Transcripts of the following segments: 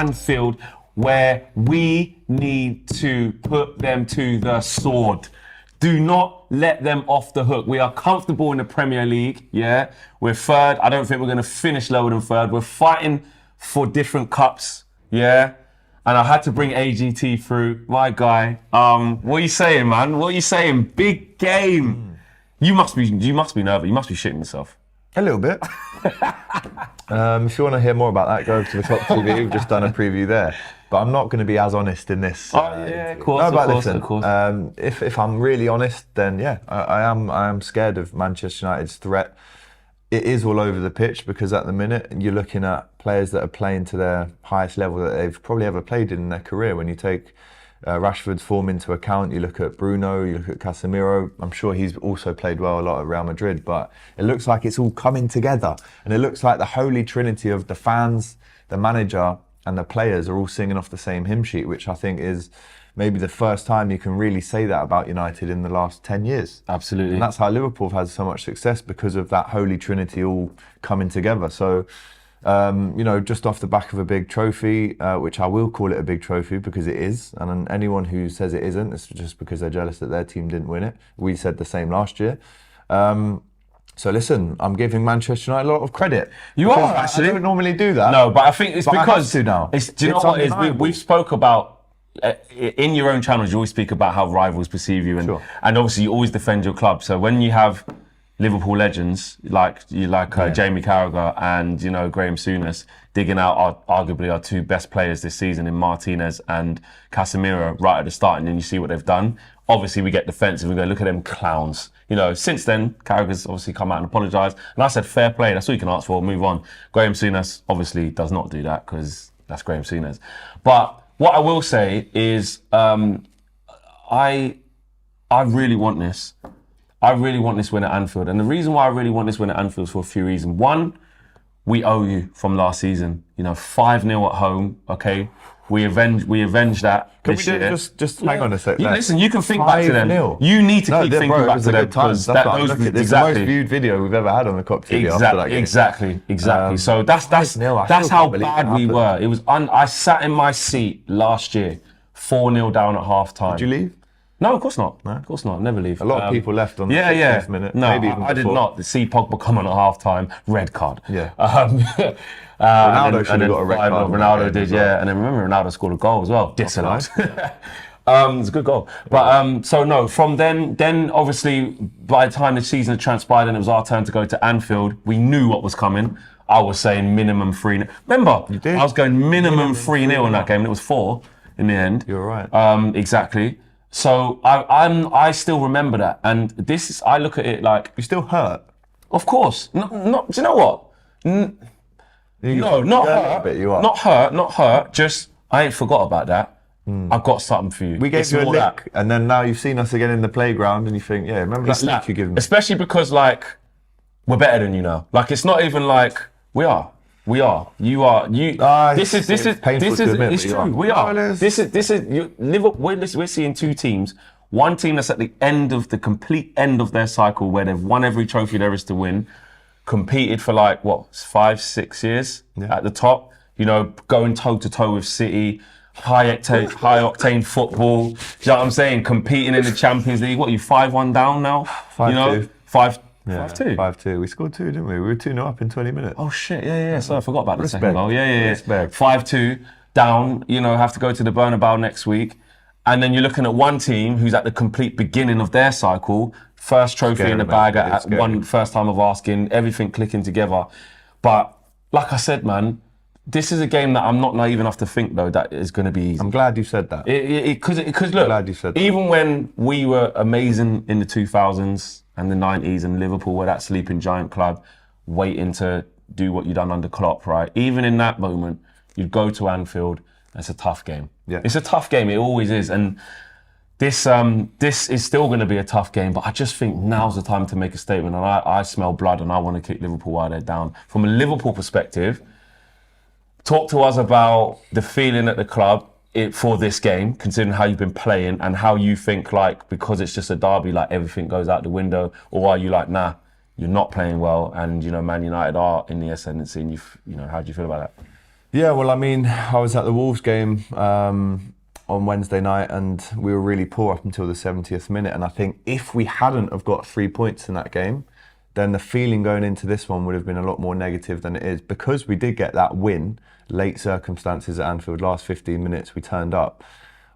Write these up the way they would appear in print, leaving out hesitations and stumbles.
Anfield, where we need to put them to the sword. Do not let them off the hook. We are comfortable in the Premier League, yeah? We're third. I don't think we're going to finish lower than third. We're fighting for different cups, yeah? And I had to bring AGT through, my guy. What are you saying, man? What are you saying? Big game. You must be nervous. You must be shitting yourself. A little bit. If you want to hear more about that, go to the Top TV. We've just done a preview there. But I'm not going to be as honest in this. Yeah, of course, of course. If I'm really honest, then yeah, I am scared of Manchester United's threat. It is all over the pitch because at the minute you're looking at players that are playing to their highest level that they've probably ever played in their career. When you take Rashford's form into account, you look at Bruno, you look at Casemiro. I'm sure he's also played well a lot at Real Madrid, but it looks like it's all coming together. And it looks like the holy trinity of the fans, the manager, and the players are all singing off the same hymn sheet, which I think is maybe the first time you can really say that about United in the last 10 years. Absolutely. And that's how Liverpool has so much success, because of that holy trinity all coming together. So, just off the back of a big trophy, which I will call it a big trophy because it is. And anyone who says it isn't, it's just because they're jealous that their team didn't win it. We said the same last year. So listen, I'm giving Manchester United a lot of credit. You are, actually. I don't normally do that. No, but I think it's because... I have to now. Do you know what it is? We've spoke about, in your own channels, you always speak about how rivals perceive you. And obviously you always defend your club. So when you have Liverpool legends like Jamie Carragher and, Graham Souness digging out arguably our two best players this season in Martinez and Casemiro right at the start, and then you see what they've done. Obviously, we get defensive and go, look at them clowns. Since then, Carragher's obviously come out and apologised. And I said, fair play, that's all you can ask for, move on. Graham Souness obviously does not do that because that's Graham Souness. But what I will say is, I really want this. I really want this win at Anfield. And the reason why I really want this win at Anfield is for a few reasons. One, we owe you from last season. 5-0 at home, okay? We avenged that. Can we just hang on a sec? Listen, you can think back to them. You need to keep thinking back to them because it's the most viewed video we've ever had on the Cop TV. Exactly. So that's how bad we were. It was. I sat in my seat last year, 4-0 down at half time. Did you leave? No, of course not. No? Of course not. Never leave. A lot of people left on the 60th minute. No, maybe even I did not. The see Pogba come on at half time, red card. Yeah. Ronaldo should have got a red card. Ronaldo did, yeah. And then remember, Ronaldo scored a goal as well. Disallowed. It's a good goal. But so no, from then obviously by the time the season had transpired and it was our turn to go to Anfield, we knew what was coming. I was saying minimum 3-0. Remember, I was going minimum 3-0 in that game, and it was 4 in the end. You're right. Exactly. So I still remember that, and this is, I look at it like, you still hurt. Of course. Not. Do you know what? No, not hurt. Bit, you are. Not hurt. Just I ain't forgot about that. I've got something for you. We gave you a lick, and then now you've seen us again in the playground, and you think, yeah, remember that lick you gave me? Especially because we're better than you now. It's not even like we are. We are. You are. You. This is. It's true. We are. This is. Liverpool. We're seeing two teams. One team that's at the complete end of their cycle, where they've won every trophy there is to win, competed for 5-6 years at the top. Going toe to toe with City, high octane football. Do you know what I'm saying? Competing in the Champions League. What are you 5-1 down now? 5-2. 5-2. 5-2. We scored 2, didn't we? We were 2-0 up in 20 minutes. Oh shit! Yeah. So I forgot about the second goal. Yeah. 5-2 down. Have to go to the Bernabeu next week, and then you're looking at one team who's at the complete beginning of their cycle, first trophy in the bag at one first time of asking, everything clicking together. But like I said, man, this is a game that I'm not naive enough to think though that is going to be easy. I'm glad you said that. Because look, glad you said that. Even when we were amazing in the 2000s and the 90s, and Liverpool were that sleeping giant club waiting to do what you've done under Klopp, right? Even in that moment, you'd go to Anfield. It's a tough game. Yeah. It's a tough game. It always is. And this is still going to be a tough game, but I just think now's the time to make a statement. And I smell blood, and I want to kick Liverpool while they're down. From a Liverpool perspective, talk to us about the feeling at the club for this game, considering how you've been playing and how you think, because it's just a derby, everything goes out the window, or are you nah, you're not playing well, and Man United are in the ascendancy, and how do you feel about that? Yeah, well, I mean, I was at the Wolves game on Wednesday night, and we were really poor up until the 70th minute. And I think if we hadn't have got 3 points in that game, then the feeling going into this one would have been a lot more negative than it is, because we did get that win, late circumstances at Anfield, last 15 minutes we turned up.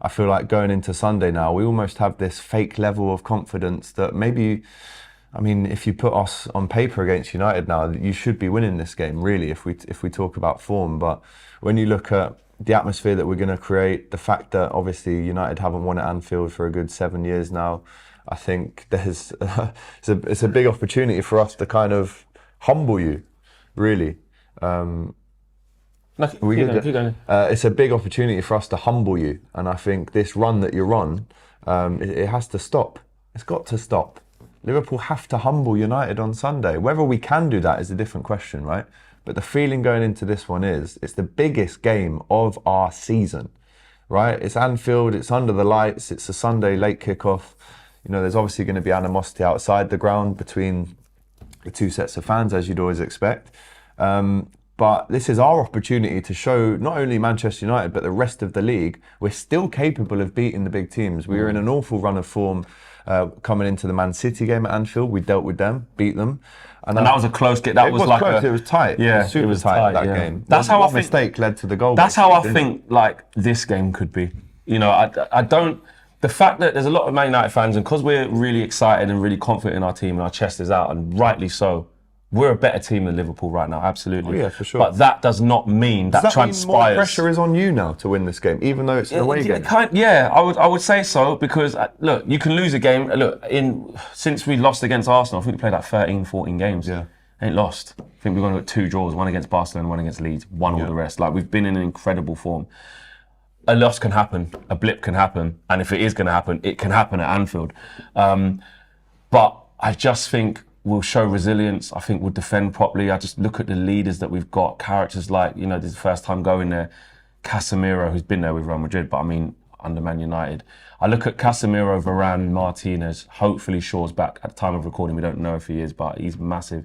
I feel like going into Sunday now, we almost have this fake level of confidence that maybe, I mean, if you put us on paper against United now, you should be winning this game, really, if we talk about form. But when you look at the atmosphere that we're going to create, the fact that obviously United haven't won at Anfield for a good 7 years now, I think there's it's a big opportunity for us to kind of humble you, really. It's a big opportunity for us to humble you, and I think this run that you're on, it has to stop. It's got to stop. Liverpool have to humble United on Sunday. Whether we can do that is a different question, right? But the feeling going into this one is it's the biggest game of our season, right? It's Anfield, it's under the lights, it's a Sunday late kickoff. You know, there's obviously going to be animosity outside the ground between the two sets of fans, as you'd always expect. But this is our opportunity to show not only Manchester United, but the rest of the league, we're still capable of beating the big teams. We were in an awful run of form coming into the Man City game at Anfield. We dealt with them, beat them. And that was a close game. That was like close. It was tight. Yeah, it was super tight, that game. That's how I think, mistake led to the goal. That's how I think like this game could be. You know, I don't. The fact that there's a lot of Man United fans, and because we're really excited and really confident in our team and our chest is out, and rightly so, we're a better team than Liverpool right now, absolutely. Oh yeah, for sure. But that does not mean that transpires. Mean more pressure is on you now to win this game, even though it's an away game? I would say so, because look, you can lose a game. Look, since we lost against Arsenal, I think we played like 13, 14 games. Yeah. Ain't lost. I think we're going to get 2 draws, one against Barcelona, one against Leeds, all the rest. Like, we've been in an incredible form. A loss can happen, a blip can happen, and if it is going to happen, it can happen at Anfield. But I just think we'll show resilience. I think we'll defend properly. I just look at the leaders that we've got, characters like, you know, this is the first time going there, Casemiro, who's been there with Real Madrid, but I mean, under Man United. I look at Casemiro, Varane, Martinez, hopefully Shaw's back. At the time of recording, we don't know if he is, but he's massive.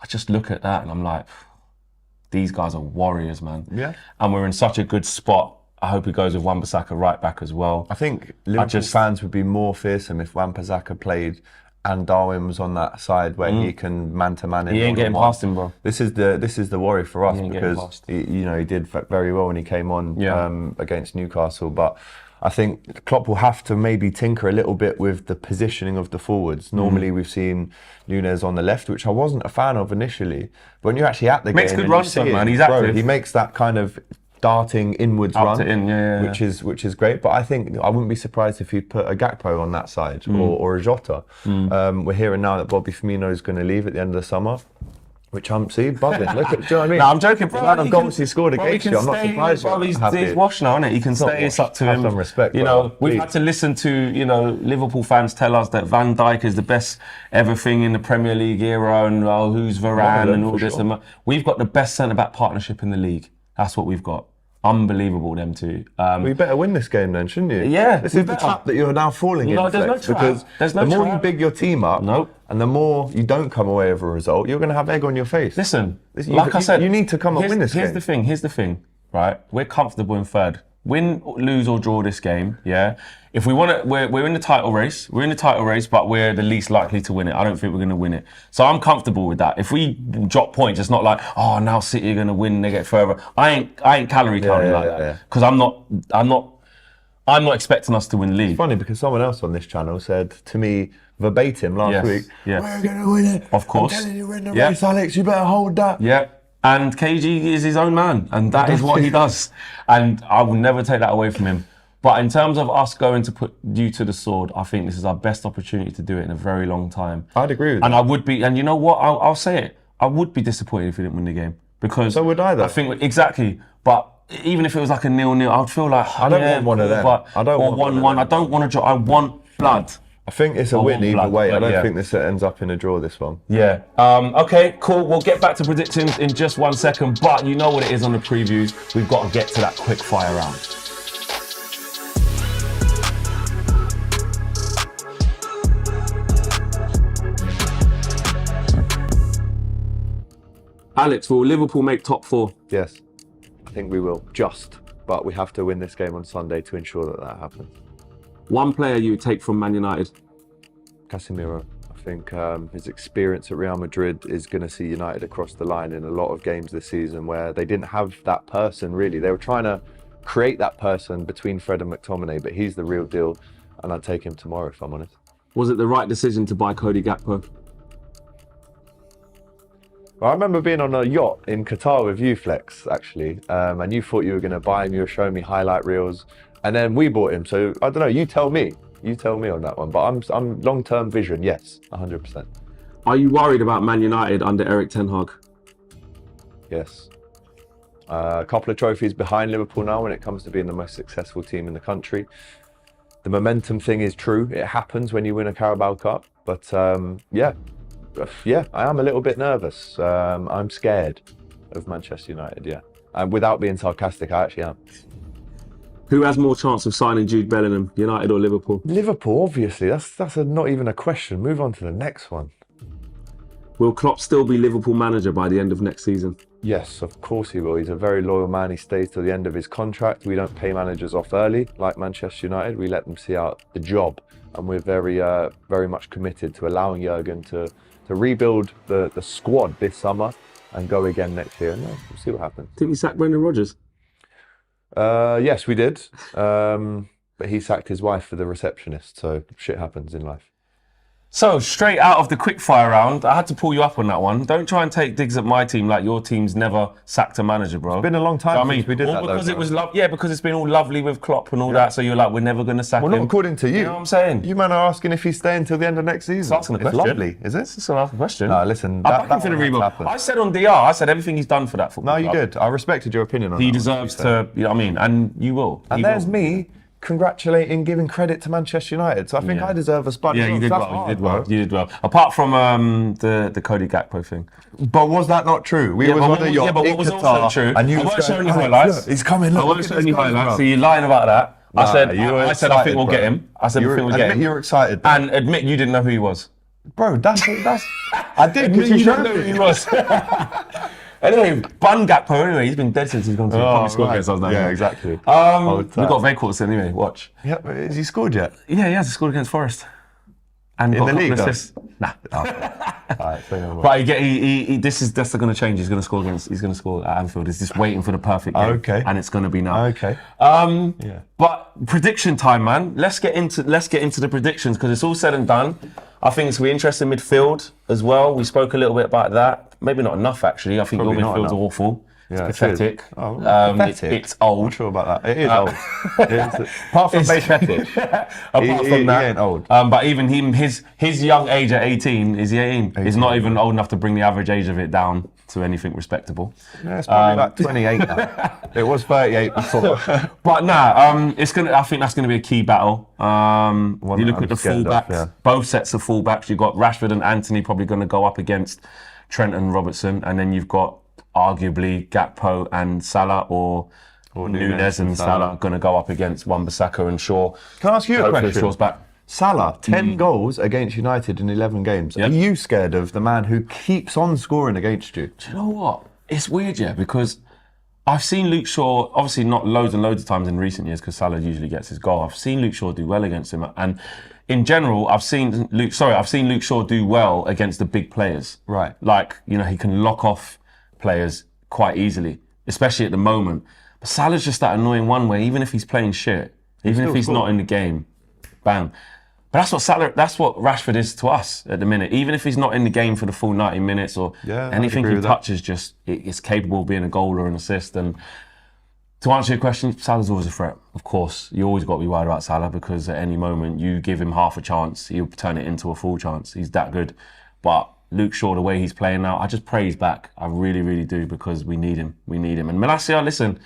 I just look at that and I'm like, these guys are warriors, man. Yeah. And we're in such a good spot. I hope he goes with Wan-Bissaka right back as well. I think Liverpool fans would be more fearsome if Wan-Bissaka played and Darwin was on that side where he can man-to-man him. He ain't getting past him, bro. This is the worry for us, because he did very well when he came on against Newcastle. But I think Klopp will have to maybe tinker a little bit with the positioning of the forwards. Normally we've seen Nunez on the left, which I wasn't a fan of initially. But when you're actually at the makes game, good runs, man. He's active. He makes that kind of darting inwards run, which is great. But I think I wouldn't be surprised if you put a Gakpo on that side or a Jota. We're hearing now that Bobby Firmino is going to leave at the end of the summer, which I'm buzzing. Look at, do you know what I mean? No, I'm joking, bro. I've obviously scored against you. I'm not surprised. He's washed now, isn't it? He can stay. It's up to him. Have some respect. You know, we've had to listen to Liverpool fans tell us that Van Dijk is the best ever thing in the Premier League era, and who's Varane and all this. Sure. And we've got the best centre back partnership in the league. That's what we've got. Unbelievable, them two. We better win this game then, shouldn't you? Yeah. This is the trap that you're now falling in. No, there's no trap. Because the more you big your team up, and the more you don't come away with a result, you're going to have egg on your face. Listen, like I said, you need to come and win this game. Here's the thing, right? We're comfortable in third. Win, lose or draw this game, yeah? If we want to, we're in the title race. We're in the title race, but we're the least likely to win it. I don't think we're going to win it. So I'm comfortable with that. If we drop points, it's not like, oh, now City are going to win, they get further. I ain't calorie counting that. Because I'm not expecting us to win the league. It's funny because someone else on this channel said to me verbatim last week, we're going to win it. Of course. I'm telling you, we're in the race, Alex, you better hold that. Yeah. And KG is his own man, and that is what he does. And I will never take that away from him. But in terms of us going to put you to the sword, I think this is our best opportunity to do it in a very long time. I'd agree with and that. I would be, and you know what? I'll say it. I would be disappointed if we didn't win the game. Because so would I, though. I think, exactly. But even if it was like a 0-0, I'd feel like, I don't want one of them. I don't want 1-1. I don't want to draw. I want blood. I think it's a win either way. I don't think this ends up in a draw, this one. Yeah. Okay, cool. We'll get back to predictions in just 1 second, but you know what it is on the previews. We've got to get to that quick fire round. Alex, will Liverpool make top 4? Yes. I think we will, but we have to win this game on Sunday to ensure that happens. One player you would take from Man United? Casemiro. I think his experience at Real Madrid is going to see United across the line in a lot of games this season where they didn't have that person really. They were trying to create that person between Fred and McTominay, but he's the real deal, and I'd take him tomorrow if I'm honest. Was it the right decision to buy Cody Gakpo? Well, I remember being on a yacht in Qatar with you, Flex, actually, and you thought you were going to buy him. You were showing me highlight reels, and then we bought him. So I don't know. You tell me. You tell me on that one. But I'm long-term vision. Yes, 100%. Are you worried about Man United under Erik ten Hag? Yes. A couple of trophies behind Liverpool now when it comes to being the most successful team in the country. The momentum thing is true. It happens when you win a Carabao Cup. But yeah, I am a little bit nervous. I'm scared of Manchester United, yeah. And without being sarcastic, I actually am. Who has more chance of signing Jude Bellingham, United or Liverpool? Liverpool, obviously. That's not even a question. Move on to the next one. Will Klopp still be Liverpool manager by the end of next season? Yes, of course he will. He's a very loyal man. He stays till the end of his contract. We don't pay managers off early like Manchester United. We let them see out the job. And we're very much committed to allowing Jurgen to rebuild the squad this summer and go again next year. And we'll see what happens. Didn't you sack Brendan Rodgers? Yes, we did. But he sacked his wife for the receptionist, so shit happens in life. So, straight out of the quickfire round, I had to pull you up on that one. Don't try and take digs at my team like your team's never sacked a manager, bro. It's been a long time since we did that, because though, it was because it's been all lovely with Klopp and all that, so you're like, we're never going to sack him. Well, not according to you. You know what I'm saying? You man are asking if he's staying till the end of next season. It's asking a question. Lovely, is it? It's just asking a question. No, listen, I back him for the rebuild. I said on DR, I said everything he's done for that football No, you club. did. I respected your opinion on that. He deserves to, you know what I mean? And you will. And there's me congratulating, giving credit to Manchester United. So I think I deserve a spot. Yeah, you did well. You did well. Apart from the Cody Gakpo thing. But was that not true? We was on a yacht but in what was Qatar, also true? and you I were weren't showing you highlights. Look, he's coming. Look, I weren't showing you highlights. So you're lying about that. I said I think we'll get him. I said I think we'll get him. Admit you're excited. And admit you didn't know who he was. Bro, that's I did because you didn't know who he was. Anyway, Bun Gakpo, anyway, he's been dead since he's gone to the school against us now. Yeah, exactly. We've got very close anyway, watch. Yeah, but has he scored yet? Yeah, he has scored against Forest. And in the league, Nah. Alright, but that's going to change. He's going to score at Anfield. He's just waiting for the perfect game. Okay. And it's going to be now. Okay. But prediction time, man. Let's get into the predictions because it's all said and done. I think it's going to be interesting midfield as well. We spoke a little bit about that. Maybe not enough, actually. I think your midfield's awful. Yeah, it's pathetic. Pathetic. It's old. I'm not sure about that. It is old. Apart from pathetic. Apart from that, he ain't old. But even him, his young age at 18, is he 18? He's not even old enough to bring the average age of it down to anything respectable. Yeah, it's probably about 28 now. It was 38 before. But I think that's gonna be a key battle. You look at the fullbacks, both sets of fullbacks. You've got Rashford and Anthony probably gonna go up against Trent and Robertson, and then you've got arguably Gakpo and Salah or Nunez and Salah going to go up against Wan-Bissaka and Shaw. Can I ask you a question? Shaw's back. Salah, 10 goals against United in 11 games. Are you scared of the man who keeps on scoring against you? Do you know what? It's weird, because I've seen Luke Shaw, obviously not loads and loads of times in recent years because Salah usually gets his goal. I've seen Luke Shaw do well against him, and in general, I've seen Luke Shaw do well against the big players. Right. Like, he can lock off players quite easally, especially at the moment. But Salah's just that annoying one way, even if he's playing shit, even if he's not in the game, bang. But that's what Rashford is to us at the minute. Even if he's not in the game for the full 90 minutes or anything he touches, it's capable of being a goal or an assist. And to answer your question, Salah's always a threat. Of course, you always got to be worried about Salah because at any moment you give him half a chance, he'll turn it into a full chance. He's that good. But Luke Shaw, the way he's playing now, I just pray he's back. I really, really do because we need him. We need him. And Malacia, listen,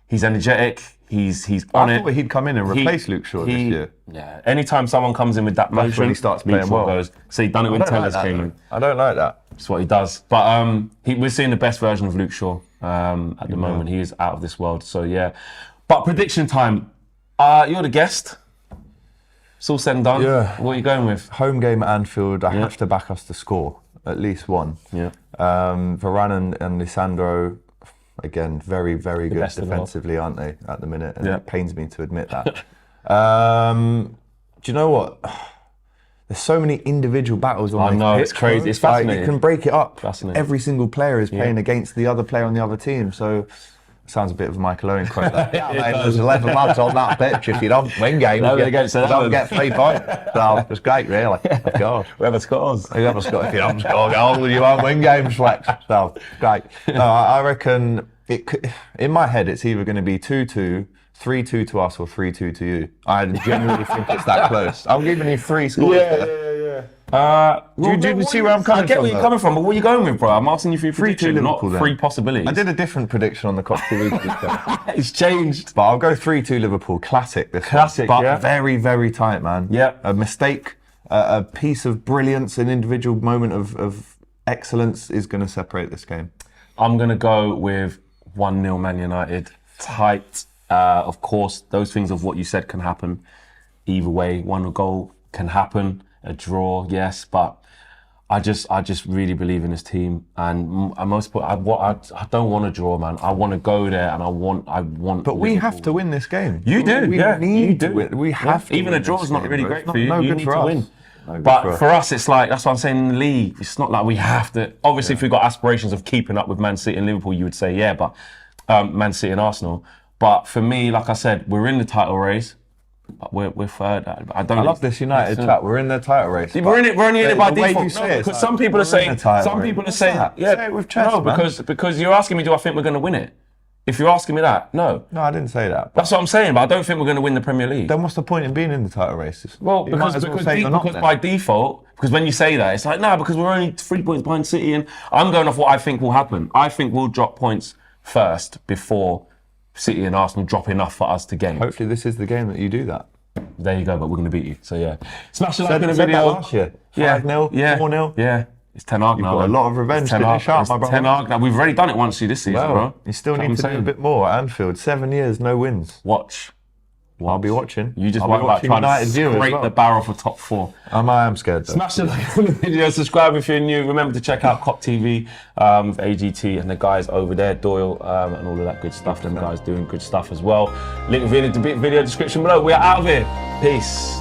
he's energetic. He's on it. I thought he'd come in and replace Luke Shaw this year. Yeah. Anytime someone comes in with that motion, when he starts playing well. Goes. So he done it when Tellers came in. I don't like that. That's what he does. But we're seeing the best version of Luke Shaw at the moment. He is out of this world. So yeah. But prediction time. You're the guest. It's all said and done. Yeah. What are you going with? Home game at Anfield. I have to back us to score at least one. Yeah. Varane and Lisandro. again, very, very good best in the world. defensively, aren't they, at the minute? And Yeah. it pains me to admit that. Do you know what? There's so many individual battles on I this know, pitch, it's crazy. bro. It's fascinating. You can break it up. Fascinating. Every single player is playing against the other player on the other team. So, sounds a bit of a Michael Owen quote. Yeah, mate, there's 11 lads on that pitch. If you don't win games, you don't get 3 points. So, it's great, really. Of course. Whoever scores. If you don't score goals, you won't win games, Flex. So, great. No, I reckon in my head, it's either going to be 2-2, 3-2 to us, or 3-2 to you. I genuinely think it's that close. I'm giving you 3 scores. Do you see where I'm coming from? I get where you're coming from, but what are you going with, bro? I'm asking you for your prediction, not Liverpool, then. 3 possibilities. I did a different prediction on the Cox 2 weeks ago. It's changed. But I'll go 3-2 Liverpool. Classic this Classic, one. But yeah. very, very tight, man. Yeah. A mistake, a piece of brilliance, an individual moment of excellence is going to separate this game. I'm going to go with 1-0 Man United. Tight. Of course, those things of what you said can happen. Either way, 1 goal can happen. A draw, yes, but I just really believe in this team, and I don't want to draw, man. I want to go there, and I want. But we have to win this game. You do, we yeah. need You do. to win. We have to. Even win a draw this is not game, really bro. great It's for you. No You good need for to us. win. No good But for us, it's like, that's what I'm saying in the league. It's not like we have to. Obviously, if we've got aspirations of keeping up with Man City and Liverpool, you would say yeah, but Man City and Arsenal. But for me, like I said, we're in the title race. We're third. I love this United chat. We're in the title race. We're only in it by the way default. you say No, it, because it's some like, people are we're in saying, the title some race. people are What's saying, that? yeah, Say it with chest, no, man. because you're asking me, do I think we're going to win it? If you're asking me that, no. No, I didn't say that. That's what I'm saying, but I don't think we're going to win the Premier League. Then what's the point in being in the title race? Well, You might because as well say you're not then. by default, because when you say that, it's like, no, because we're only 3 points behind City, and I'm going off what I think will happen. I think we'll drop points first before City and Arsenal drop enough for us to gain. Hopefully this is the game that you do that. There you go, but we're going to beat you. So yeah, smash the like Said in the that video. last year. 5-0, 4-0. Yeah. It's 10 arc now. got a man. lot of revenge It's 10 to arc. dish out, It's my brother. 10 arc now. We've already done it once this season, bro. You still That's need what to I'm do a saying. bit more at Anfield. 7 years, no wins. Watch. I'll be watching. You just I'll be worry about watching trying United to view as scrape well. the barrel for top 4. I am scared though. Smash the like on the video, subscribe if you're new. Remember to check out Cop TV with AGT and the guys over there, Doyle, and all of that good stuff. Them guys doing good stuff as well. Link in the video description below. We are out of here. Peace.